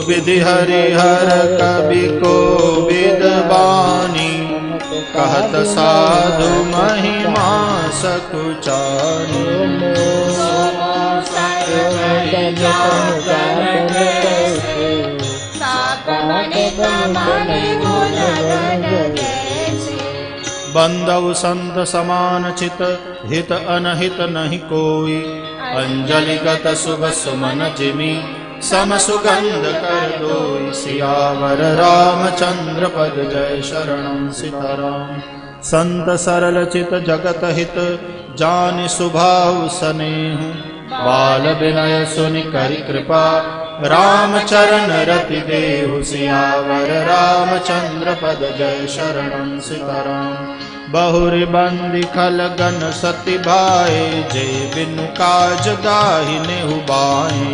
विधि हरिहर कवि को विदबानी कहत साधु महिमा सकुचानी बंदव संत समान चित हित अनहित नहीं कोई अंजलिगत शुभ सुमन जिमि सम सुगंध कर दोई सियावर रामचंद्र पद जय शरणं सीताराम। संत सरल चित जगत हित जानि सुभाव सनेहु बाल विनय सुनि करि कृपा रामचरण रति देहु सियावर रामचंद्र पद जय शरणं सीताराम। बहुरि बंदी खल गन सति भाए जय बिनु काज गाहि नेहु बाए।